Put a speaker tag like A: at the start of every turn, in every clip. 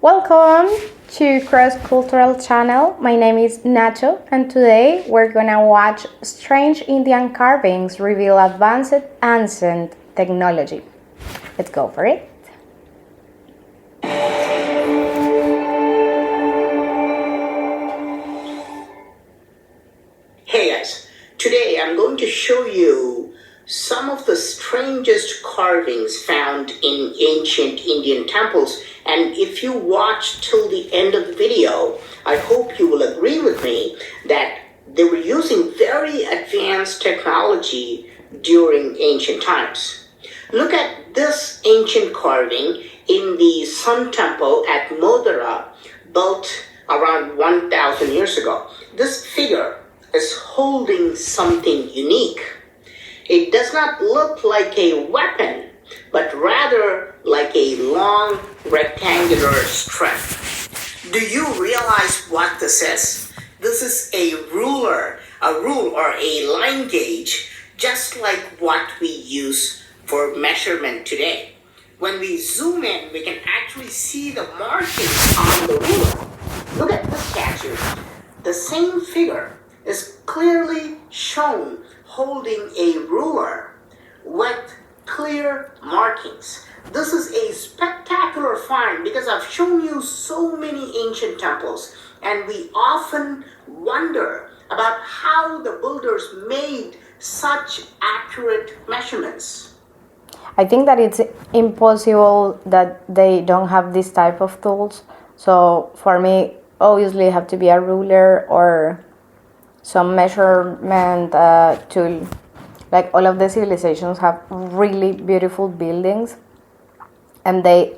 A: Welcome to Cross Cultural Channel. My name is Nacho, and today we're gonna watch strange Indian carvings reveal advanced ancient technology. Let's go for it.
B: Hey guys, today I'm going to show you some of the strangest carvings found in ancient Indian temples, and if you watch till the end of the video, I hope you will agree with me that they were using very advanced technology during ancient times. Look at this ancient carving in the Sun Temple at Modhera, built around 1,000 years ago. This figure is holding something unique. It does not look like a weapon, but rather like a long rectangular strip. Do you realize what this is? This is a ruler, a rule or a line gauge, just like what we use for measurement today. When we zoom in, we can actually see the markings on the ruler. Look at this statue. The same figure is clearly shown holding a ruler with clear markings. This is a spectacular find because I've shown you so many ancient temples, and we often wonder about how the builders made such accurate measurements.
A: I think that it's impossible that they don't have this type of tools. So for me, obviously, have to be a ruler or some measurement tool. Like all of the civilizations have really beautiful buildings, and they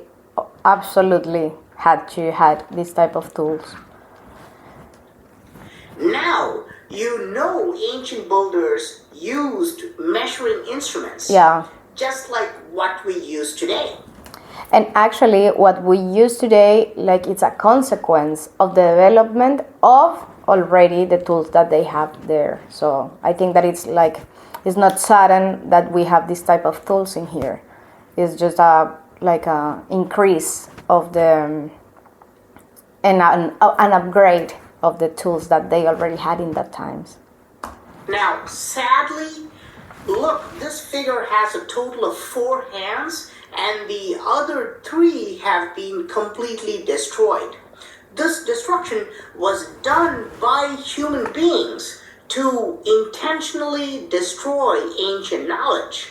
A: absolutely had to have this type of tools.
B: Now, you know ancient builders used measuring instruments.
A: Yeah.
B: Just like what we use today.
A: And actually, what we use today, like it's a consequence of the development of already the tools that they have there. So I think that it's not sudden that we have this type of tools in here. It's just a increase of the and an upgrade of the tools that they already had in that times.
B: Now, sadly, look, this figure has a total of 4 hands, and the other 3 have been completely destroyed. This destruction was done by human beings to intentionally destroy ancient knowledge.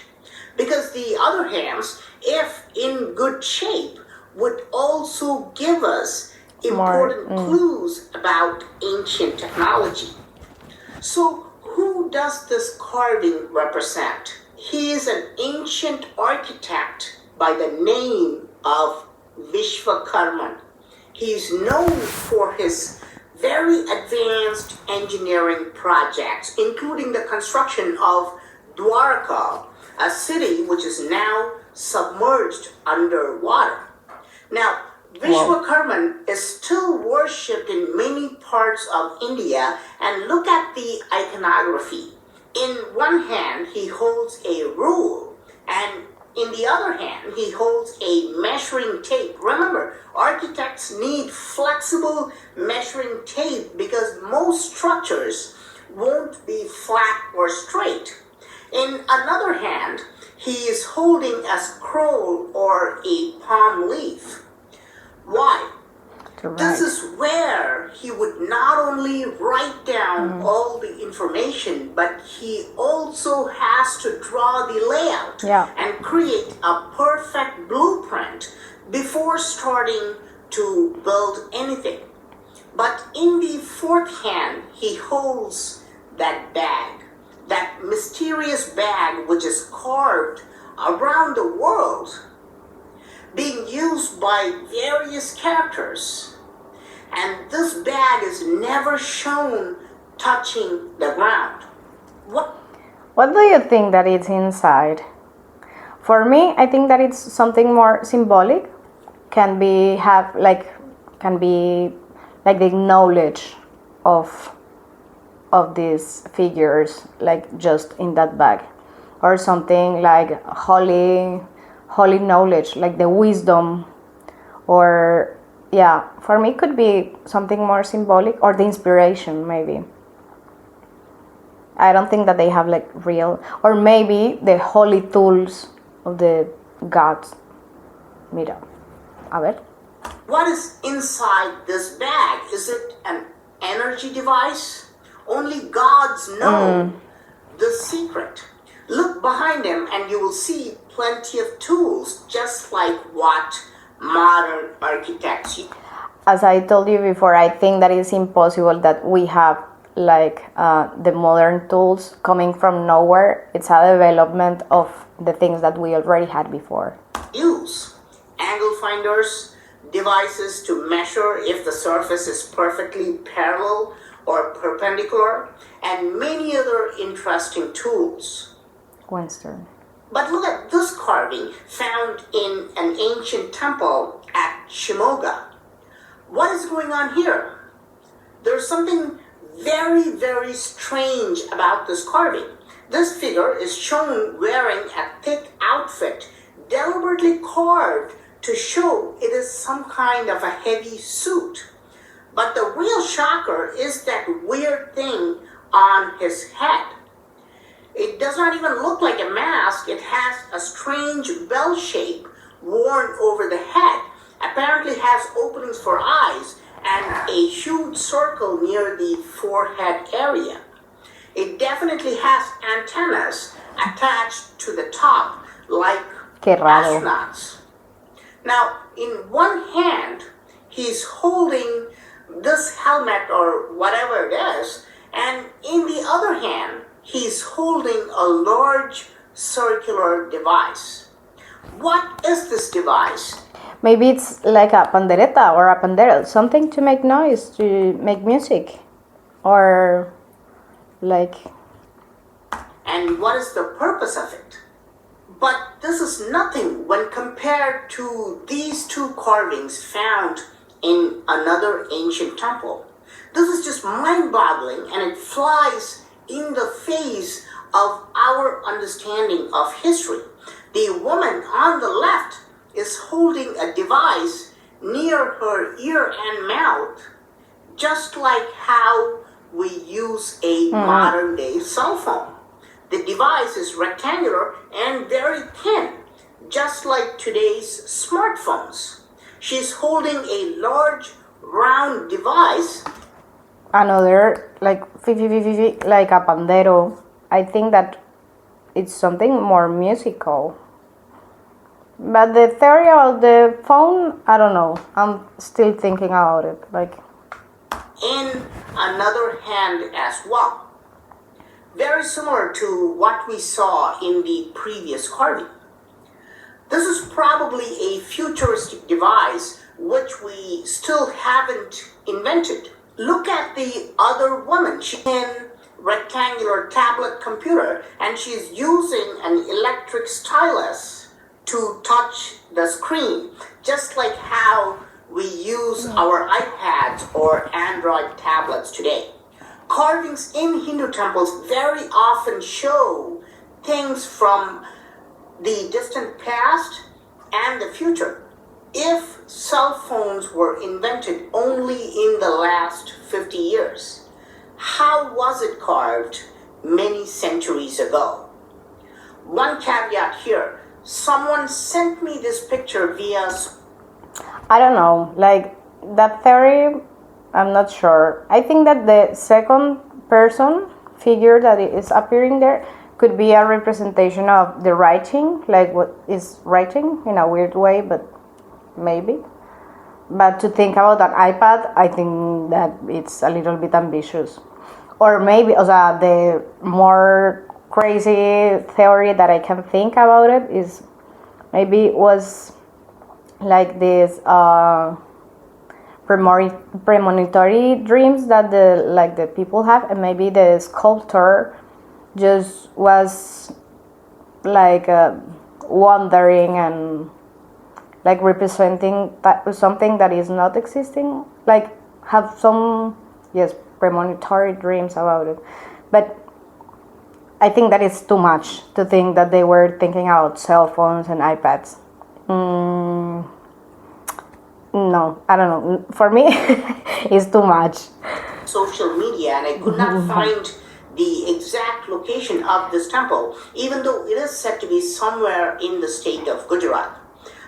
B: Because the other hands, if in good shape, would also give us important clues about ancient technology. So, who does this carving represent? He is an ancient architect by the name of Vishwakarman. He's known for his very advanced engineering projects, including the construction of Dwarka, a city which is now submerged underwater. Now, Vishwakarman is still worshipped in many parts of India, and look at the iconography. In one hand, he holds a rule, and in the other hand, he holds a measuring tape. Remember, architects need flexible measuring tape because most structures won't be flat or straight. In another hand, he is holding a scroll or a palm leaf. Why? This is where he would not only write down all the information, but he also has to draw the layout and create a perfect blueprint before starting to build anything. But in the 4th hand, he holds that bag, that mysterious bag which is carved around the world, being used by various characters. And this bag is never shown touching the ground.
A: What do you think that it's inside? For me, I think that it's something more symbolic. Can be like the knowledge of these figures, like just in that bag, or something like holy knowledge, like the wisdom or yeah, for me, it could be something more symbolic or the inspiration, maybe. I don't think that they have like real, or maybe the holy tools of the gods. Mira, a ver.
B: What is inside this bag? Is it an energy device? Only gods know the secret. Look behind him and you will see plenty of tools, just like what modern architects use.
A: As I told you before, I think that it's impossible that we have like the modern tools coming from nowhere. It's a development of the things that we already had before.
B: Use angle finders, devices to measure if the surface is perfectly parallel or perpendicular, and many other interesting tools.
A: Western.
B: But look at this carving found in an ancient temple at Shimoga. What is going on here? There's something very, very strange about this carving. This figure is shown wearing a thick outfit, deliberately carved to show it is some kind of a heavy suit. But the real shocker is that weird thing on his head. It does not even look like a mask. It has a strange bell shape worn over the head. Apparently has openings for eyes and a huge circle near the forehead area. It definitely has antennas attached to the top like
A: Qué raro.
B: astronauts. Now, in one hand, he's holding this helmet or whatever it is, and in the other hand, he's holding a large circular device. What is this device?
A: Maybe it's like a pandereta or a pandero, something to make noise, to make music, or like.
B: And what is the purpose of it? But this is nothing when compared to these two carvings found in another ancient temple. This is just mind-boggling, and it flies in the face of our understanding of history. The woman on the left is holding a device near her ear and mouth, just like how we use a modern day cell phone. The device is rectangular and very thin, just like today's smartphones. She's holding a large round device.
A: Another like like a pandero. I think that it's something more musical. But the theory of the phone, I don't know. I'm still thinking about it. Like
B: In another hand as well. Very similar to what we saw in the previous carving. This is probably a futuristic device which we still haven't invented. Look at the other woman. She's in rectangular tablet computer and she's using an electric stylus to touch the screen, just like how we use our iPads or Android tablets today. Carvings in Hindu temples very often show things from the distant past and the future. If cell phones were invented only in the last 50 years, how was it carved many centuries ago? One caveat here. Someone sent me this picture via.
A: I don't know. Like that theory, I'm not sure. I think that the second person figure that is appearing there could be a representation of the writing, like what is writing in a weird way, but maybe. But to think about an iPad, I think that it's a little bit ambitious. Or maybe, the more crazy theory that I can think about it is maybe it was like this premonitory dreams that the people have, and maybe the sculptor just was like wandering and like representing something that is not existing, like have some premonitory dreams about it. But I think that it's too much to think that they were thinking about cell phones and iPads. No, I don't know. For me, it's too much.
B: Social media, and I could not find the exact location of this temple, even though it is said to be somewhere in the state of Gujarat.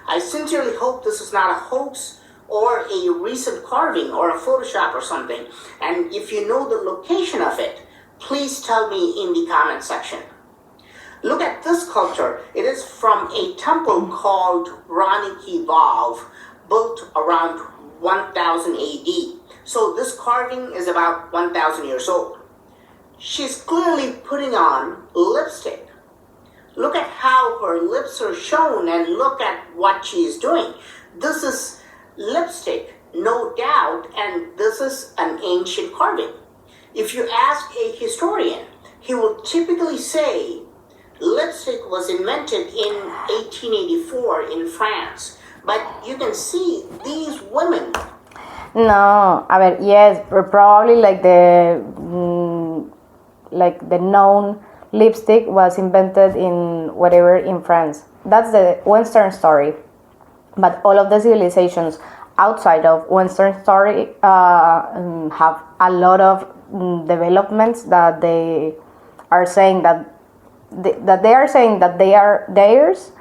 B: I sincerely hope this is not a hoax or a recent carving or a Photoshop or something. And if you know the location of it, please tell me in the comment section. Look at this sculpture. It is from a temple called Rani Ki Vav, built around 1000 AD. So this carving is about 1000 years old. She's clearly putting on lipstick. Look at how her lips are shown and look at what she is doing. This is lipstick, no doubt, and this is an ancient carving. If you ask a historian, he will typically say lipstick was invented in 1884 in France. But you can see these women.
A: No, I mean, yes, probably like the known lipstick was invented in whatever in France. That's the Western story. But all of the civilizations outside of Western story have a lot of developments that they are saying that they are saying that they are theirs,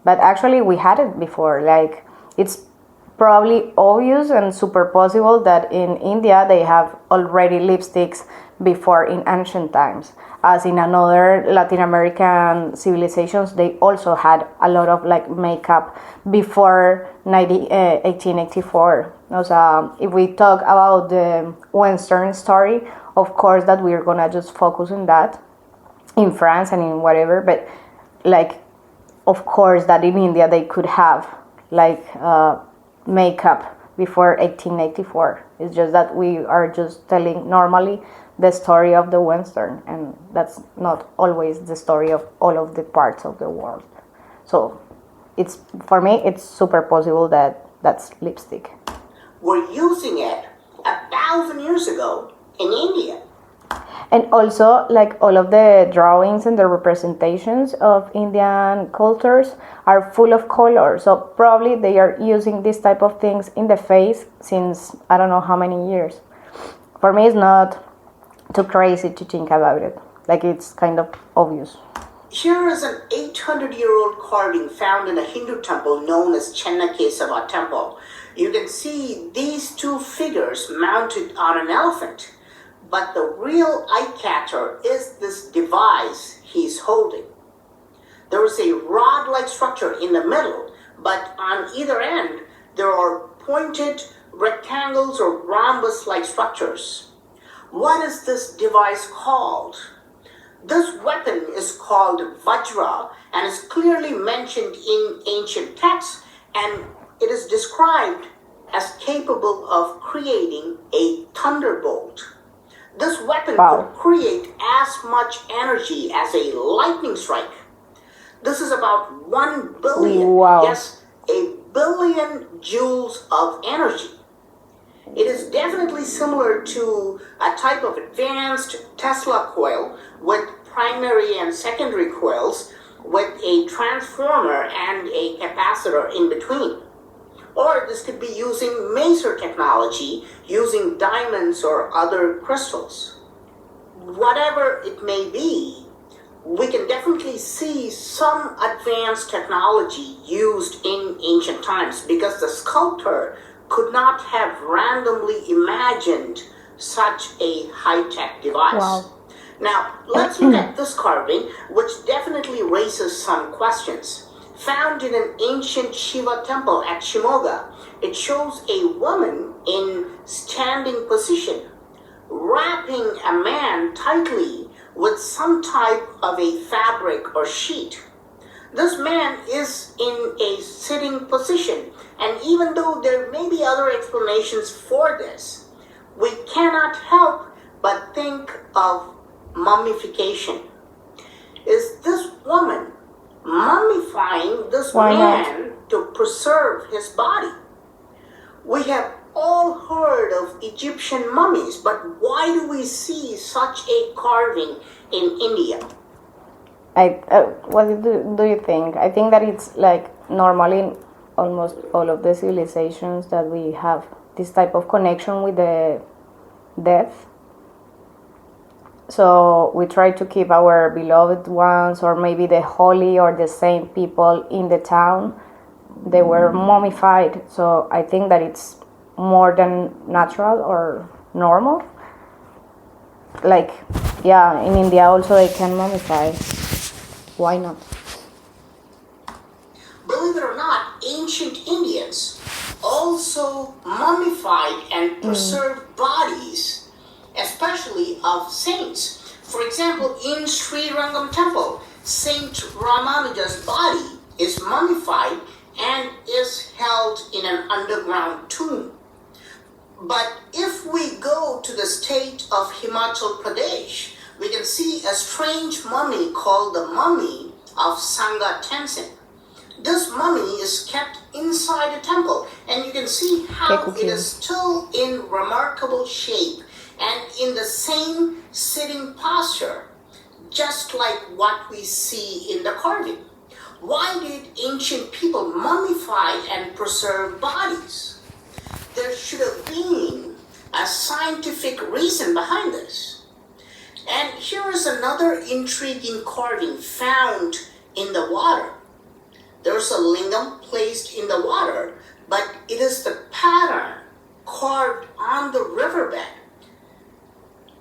A: but actually we had it before. Like, it's probably obvious and super possible that in India they have already lipsticks before in ancient times. As in another Latin American civilizations, they also had a lot of like makeup before 1884. So, if we talk about the Western story, of course that we're gonna just focus on that in France and in whatever, but like, of course that in India they could have like makeup before 1884. It's just that we are just telling normally the story of the Western, and that's not always the story of all of the parts of the world. So it's, for me, it's super possible that that's lipstick.
B: We're using it 1,000 years ago in India.
A: And also, like, all of the drawings and the representations of Indian cultures are full of color. So probably they are using this type of things in the face since I don't know how many years. For me, it's not too crazy to think about it. Like, it's kind of obvious.
B: Here is an 800-year-old carving found in a Hindu temple known as Chennakesava Temple. You can see these two figures mounted on an elephant. But the real eye-catcher is this device he's holding. There is a rod-like structure in the middle, but on either end, there are pointed rectangles or rhombus-like structures. What is this device called? This weapon is called Vajra and is clearly mentioned in ancient texts, and it is described as capable of creating a thunderbolt. This weapon could create as much energy as a lightning strike. This is about 1 billion, yes, 1 billion joules of energy. It is definitely similar to a type of advanced Tesla coil with primary and secondary coils with a transformer and a capacitor in between. Or this could be using maser technology, using diamonds or other crystals. Whatever it may be, we can definitely see some advanced technology used in ancient times because the sculptor could not have randomly imagined such a high-tech device.
A: Wow.
B: Now, let's look at this carving, which definitely raises some questions. Found in an ancient Shiva temple at Shimoga, it shows a woman in standing position, wrapping a man tightly with some type of a fabric or sheet. This man is in a sitting position, and even though there may be other explanations for this, we cannot help but think of mummification. Is this woman mummifying this man to preserve his body? We have all heard of Egyptian mummies, but why do we see such a carving in India?
A: What do you think? I think that it's like normally almost all of the civilizations that we have this type of connection with the death. So we try to keep our beloved ones, or maybe the holy or the saint people in the town. They were mummified. So I think that it's more than natural or normal. Like, yeah, in India also they can mummify. Why not?
B: Believe it or not, ancient Indians also mummified and preserved bodies, especially of saints. For example, in Sri Rangam Temple, Saint Ramanuja's body is mummified and is held in an underground tomb. But if we go to the state of Himachal Pradesh, we can see a strange mummy called the mummy of Sangha Tenzin. This mummy is kept inside a temple, and you can see how it is still in remarkable shape and in the same sitting posture, just like what we see in the carving. Why did ancient people mummify and preserve bodies? There should have been a scientific reason behind this. And here is another intriguing carving found in the water. There's a lingam placed in the water, but it is the pattern carved on the riverbed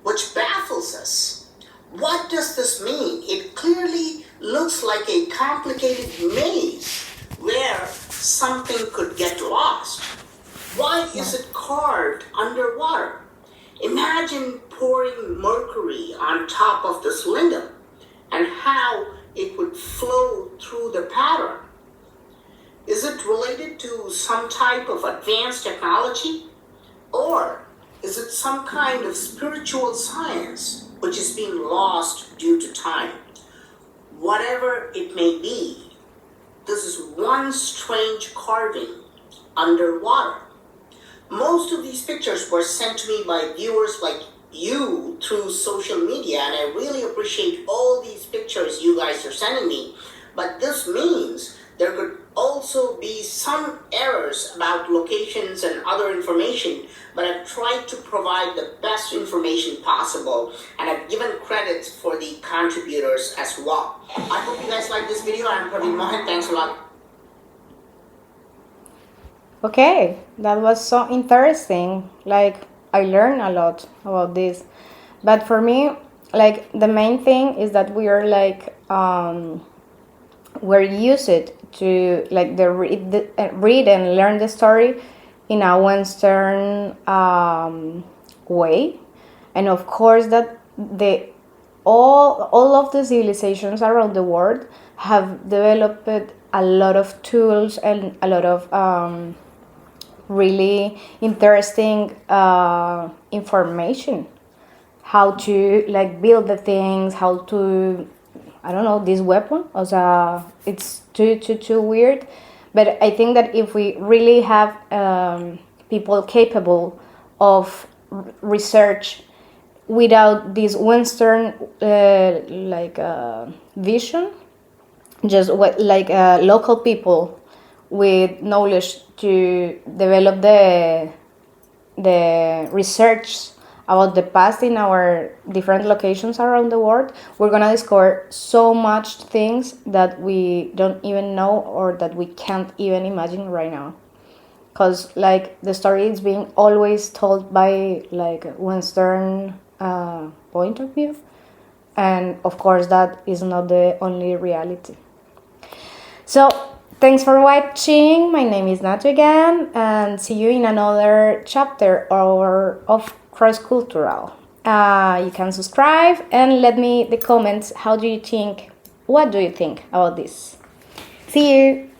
B: which baffles us. What does this mean? It clearly looks like a complicated maze where something could get lost. Why is it carved underwater? Imagine pouring mercury on top of this lingam and how it would flow through the pattern. Is it related to some type of advanced technology? Or is it some kind of spiritual science which is being lost due to time? Whatever it may be, this is one strange carving underwater. Most of these pictures were sent to me by viewers like you through social media, and I really appreciate all these pictures you guys are sending me. But this means there could also be some errors about locations and other information, but I've tried to provide the best information possible, and I've given credit for the contributors as well. I hope you guys like this video. I'm Praveen Mohan. Thanks a lot.
A: Okay, that was so interesting. Like, I learned a lot about this. But for me, like, the main thing is that we are like we're used to like read and learn the story in a Western way, and of course that all of the civilizations around the world have developed a lot of tools and a lot of really interesting information, how to like build the things, how to, I don't know, this weapon. Also, it's too weird, but I think that if we really have people capable of research without this Western vision, just local people with knowledge to develop the research about the past in our different locations around the world, we're gonna discover so much things that we don't even know or that we can't even imagine right now. Because like the story is being always told by like Western point of view, and of course that is not the only reality. So thanks for watching. My name is Nato again, and see you in another chapter of Cross Cultural. You can subscribe and let me the comments. What do you think about this? See you.